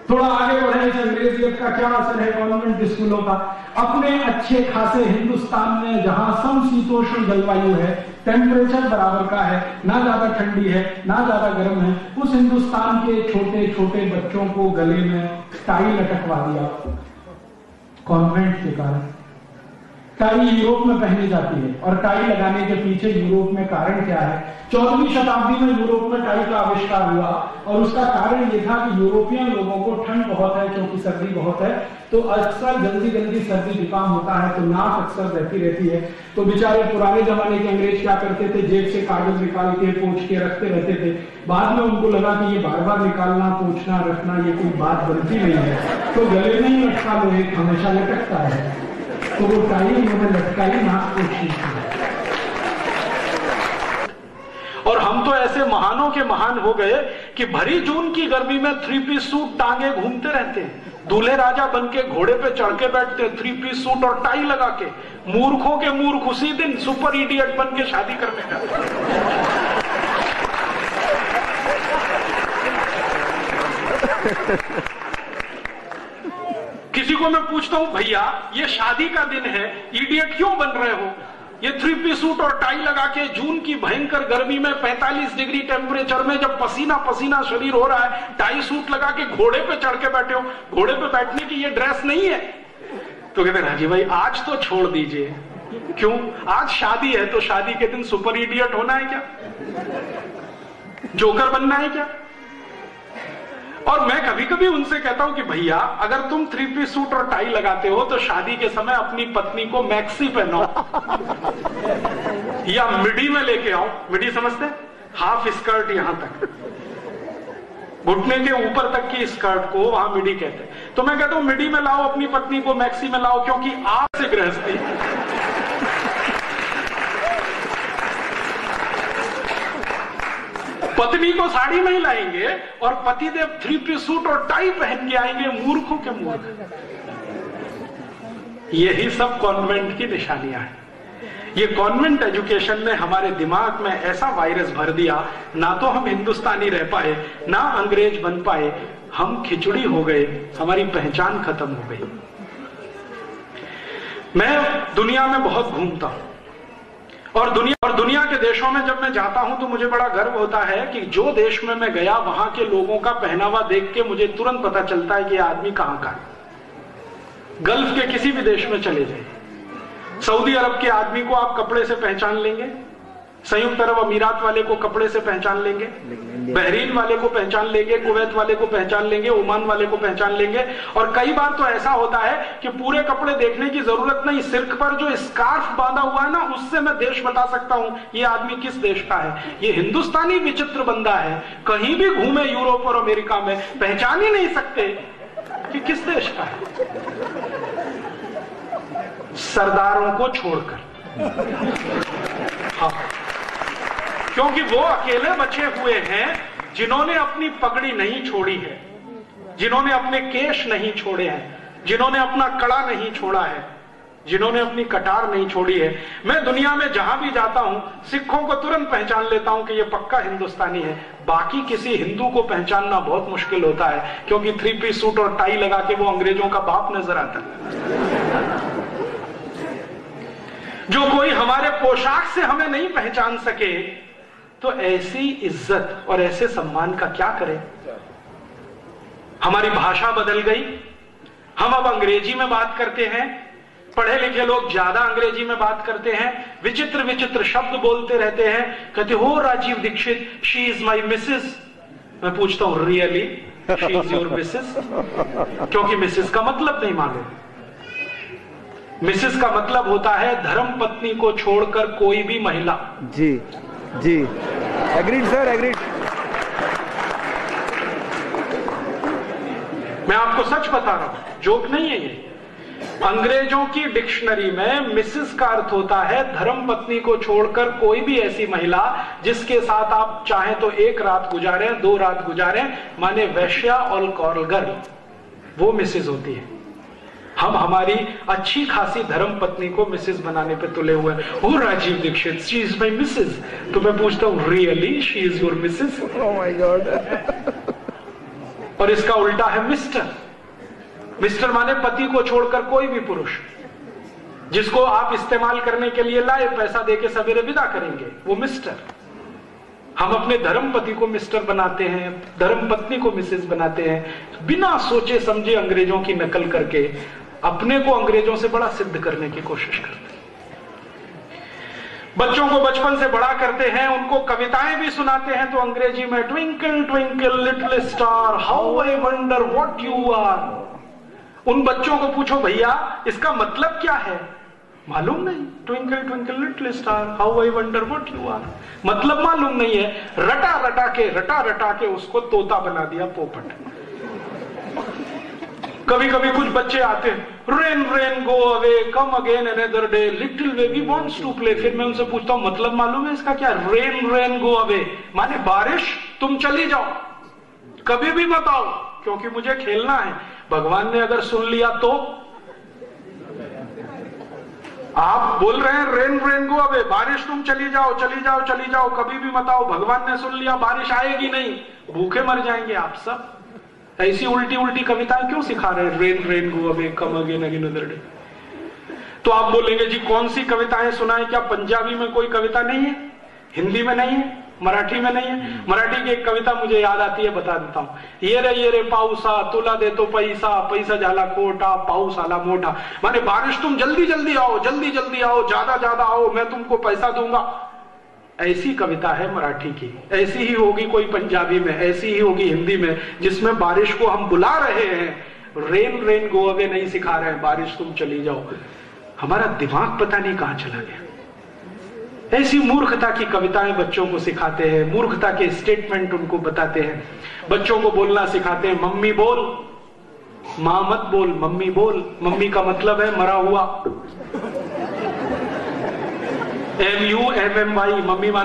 थोड़ा आगे बढ़े, इस अंग्रेजियत का क्या असर है कॉन्वेंट स्कूलों का। अपने अच्छे खासे हिंदुस्तान में जहां समशीतोष्ण जलवायु है, टेम्परेचर बराबर का है, ना ज्यादा ठंडी है ना ज्यादा गर्म है, उस हिंदुस्तान के छोटे छोटे बच्चों को गले में टाई लटकवा दिया कॉन्वेंट के कारण। टाई यूरोप में पहनी जाती है, और टाई लगाने के पीछे यूरोप में कारण क्या है? 14वीं शताब्दी में यूरोप में टाई का आविष्कार हुआ, और उसका कारण यह था कि यूरोपियन लोगों को ठंड बहुत है, क्योंकि सर्दी बहुत है, तो अक्सर जल्दी जल्दी सर्दी जुकाम होता है, तो नाक अक्सर रहती है। तो बेचारे पुराने जमाने के अंग्रेज क्या करते थे, जेब से कागज निकाल के पोंछ के रखते रहते थे। बाद में उनको लगा कि ये बार बार निकालना, पोंछना, रखना ये कोई बात बनती नहीं है, तो गले में ही लटका लो, एक हमेशा लटकता है, तो वो टाई उन्होंने लटकाई, नाक को खींच। और हम तो ऐसे महानों के महान हो गए कि भरी जून की गर्मी में 3 पीस सूट टांगे घूमते रहते हैं, दूल्हे राजा बन के घोड़े पे चढ़ के बैठते, 3 पीस सूट और टाई लगा के। मूर्खों के मूर्ख उसी दिन सुपर इडियट बन के शादी करने जाते। किसी को मैं पूछता हूं, भैया ये शादी का दिन है, इडियट क्यों बन रहे हो? ये 3 पीस सूट और टाई लगा के जून की भयंकर गर्मी में 45 डिग्री टेम्परेचर में जब पसीना पसीना शरीर हो रहा है, टाई सूट लगा के घोड़े पे चढ़ के बैठे हो, घोड़े पे बैठने की ये ड्रेस नहीं है। तो कहते राजी भाई आज तो छोड़ दीजिए। क्यों? आज शादी है, तो शादी के दिन सुपर इडियट होना है क्या? जोकर बनना है क्या? और मैं कभी कभी उनसे कहता हूं कि भैया अगर तुम 3 पीस सूट और टाई लगाते हो तो शादी के समय अपनी पत्नी को मैक्सी पहनाओ या मिडी में लेके आओ। मिडी समझते? हाफ स्कर्ट यहां तक, घुटने के ऊपर तक की स्कर्ट को वहां मिडी कहते हैं। तो मैं कहता हूं मिडी में लाओ अपनी पत्नी को, मैक्सी में लाओ, क्योंकि आप से गृहस्थी। पत्नी को साड़ी में ही लाएंगे और पतिदेव 3 पीस सूट और टाई पहन के आएंगे, मूर्खों के मूर्ख। यही सब कॉन्वेंट की निशानियां हैं। ये कॉन्वेंट एजुकेशन ने हमारे दिमाग में ऐसा वायरस भर दिया, ना तो हम हिंदुस्तानी रह पाए ना अंग्रेज बन पाए, हम खिचड़ी हो गए, हमारी पहचान खत्म हो गई। मैं दुनिया में बहुत घूमता हूं, और दुनिया के देशों में जब मैं जाता हूं तो मुझे बड़ा गर्व होता है कि जो देश में मैं गया वहां के लोगों का पहनावा देख के मुझे तुरंत पता चलता है कि यह आदमी कहां का है। गल्फ के किसी भी देश में चले जाइए, सऊदी अरब के आदमी को आप कपड़े से पहचान लेंगे, संयुक्त अरब अमीरात वाले को कपड़े से पहचान लेंगे, बहरीन वाले को पहचान लेंगे, कुवैत वाले को पहचान लेंगे, ओमान वाले को पहचान लेंगे। और कई बार तो ऐसा होता है कि पूरे कपड़े देखने की जरूरत नहीं, सिर पर जो स्कार्फ बांधा हुआ है ना, उससे मैं देश बता सकता हूं ये आदमी किस देश का है। ये हिंदुस्तानी विचित्र बंदा है, कहीं भी घूमे यूरोप और अमेरिका में पहचान ही नहीं सकते कि किस देश का है, सरदारों को छोड़कर। हाँ, क्योंकि वो अकेले बचे हुए हैं जिन्होंने अपनी पगड़ी नहीं छोड़ी है, जिन्होंने अपने केश नहीं छोड़े हैं, जिन्होंने अपना कड़ा नहीं छोड़ा है, जिन्होंने अपनी कटार नहीं छोड़ी है। मैं दुनिया में जहां भी जाता हूं सिखों को तुरंत पहचान लेता हूं कि ये पक्का हिंदुस्तानी है। बाकी किसी हिंदू को पहचानना बहुत मुश्किल होता है, क्योंकि 3 पीस सूट और टाई लगा के वो अंग्रेजों का बाप नजर आता है। जो कोई हमारे पोशाक से हमें नहीं पहचान सके, तो ऐसी इज्जत और ऐसे सम्मान का क्या करें? हमारी भाषा बदल गई, हम अब अंग्रेजी में बात करते हैं, पढ़े लिखे लोग ज्यादा अंग्रेजी में बात करते हैं, विचित्र विचित्र शब्द बोलते रहते हैं, कहते हो Rajiv Dixit she is my missus. मैं पूछता हूं really she is your missus? क्योंकि मिसेस का मतलब नहीं मालूम। मिसेस का मतलब होता है धर्म पत्नी को छोड़कर कोई भी महिला। जी जी, एग्रीड सर, एग्रीड। मैं आपको सच बता रहा हूं, जोक नहीं है ये। अंग्रेजों की डिक्शनरी में मिसेस का अर्थ होता है धर्म पत्नी को छोड़कर कोई भी ऐसी महिला जिसके साथ आप चाहें तो 1 रात गुजारें, 2 रात गुजारें, माने वैश्या और कॉरल गर्ल, वो मिसेस होती है। हम हमारी अच्छी खासी धर्म पत्नी को मिसेस बनाने पे तुले हुए हैं। Oh Rajiv Dixit she is my missus. तो मैं पूछता हूं really she is your missus? Oh my god. और इसका उल्टा है मिस्टर। मिस्टर माने पति को छोड़कर कोई भी पुरुष जिसको आप इस्तेमाल करने के लिए लाए, पैसा देके सवेरे विदा करेंगे, वो मिस्टर। हम अपने धर्म पति को मिस्टर बनाते हैं, धर्म पत्नी को मिसेस बनाते हैं, बिना सोचे समझे अंग्रेजों की नकल करके अपने को अंग्रेजों से बड़ा सिद्ध करने की कोशिश करते हैं। बच्चों को बचपन से बड़ा करते हैं, उनको कविताएं भी सुनाते हैं तो अंग्रेजी में twinkle twinkle little star how I wonder what you are. उन बच्चों को पूछो भैया इसका मतलब क्या है, मालूम नहीं। Twinkle twinkle little star how I wonder what you are, मतलब मालूम नहीं है। रटा रटा के उसको तोता बना दिया, पोपट। कभी कभी कुछ बच्चे आते हैं, rain rain go away come again another day little baby wants to play. फिर मैं उनसे पूछता हूं मतलब मालूम है इसका क्या? रेन रेन गो अवे माने बारिश तुम चली जाओ, कभी भी मत आओ क्योंकि मुझे खेलना है। भगवान ने अगर सुन लिया तो आप बोल रहे हैं रेन रेन गो अवे, बारिश तुम चली जाओ चली जाओ चली जाओ, कभी भी मत आओ। भगवान ने सुन लिया बारिश आएगी नहीं, भूखे मर जाएंगे आप सब। ऐसी उल्टी उल्टी कविताएं क्यों सिखा रहे हैं? Rain rain go away come again another day. तो आप बोलेंगे जी कौन सी कविताएं सुनाएं? क्या पंजाबी में कोई कविता नहीं है? हिंदी में नहीं है? मराठी में नहीं है? मराठी की एक कविता मुझे याद आती है, बता देता हूं। ये रे पाऊसा तुला दे तो पैसा, पैसा झाला खोटा पाऊस आला मोटा। माने बारिश तुम जल्दी जल्दी आओ, जल्दी जल्दी आओ, ज्यादा ज्यादा आओ, मैं तुमको पैसा दूंगा। ऐसी कविता है मराठी की। ऐसी ही होगी कोई पंजाबी में, ऐसी ही होगी हिंदी में, जिसमें बारिश को हम बुला रहे हैं, रेन रेन गो अवे नहीं सिखा रहे हैं, बारिश तुम चली जाओ। हमारा दिमाग पता नहीं कहां चला गया। ऐसी मूर्खता की कविताएं बच्चों को सिखाते हैं, मूर्खता के स्टेटमेंट उनको बताते हैं। बच्चों को बोलना सिखाते हैं, मम्मी बोल, मां मत बोल, मम्मी बोल। मम्मी का मतलब है मरा हुआ, MUMMY, मम्मी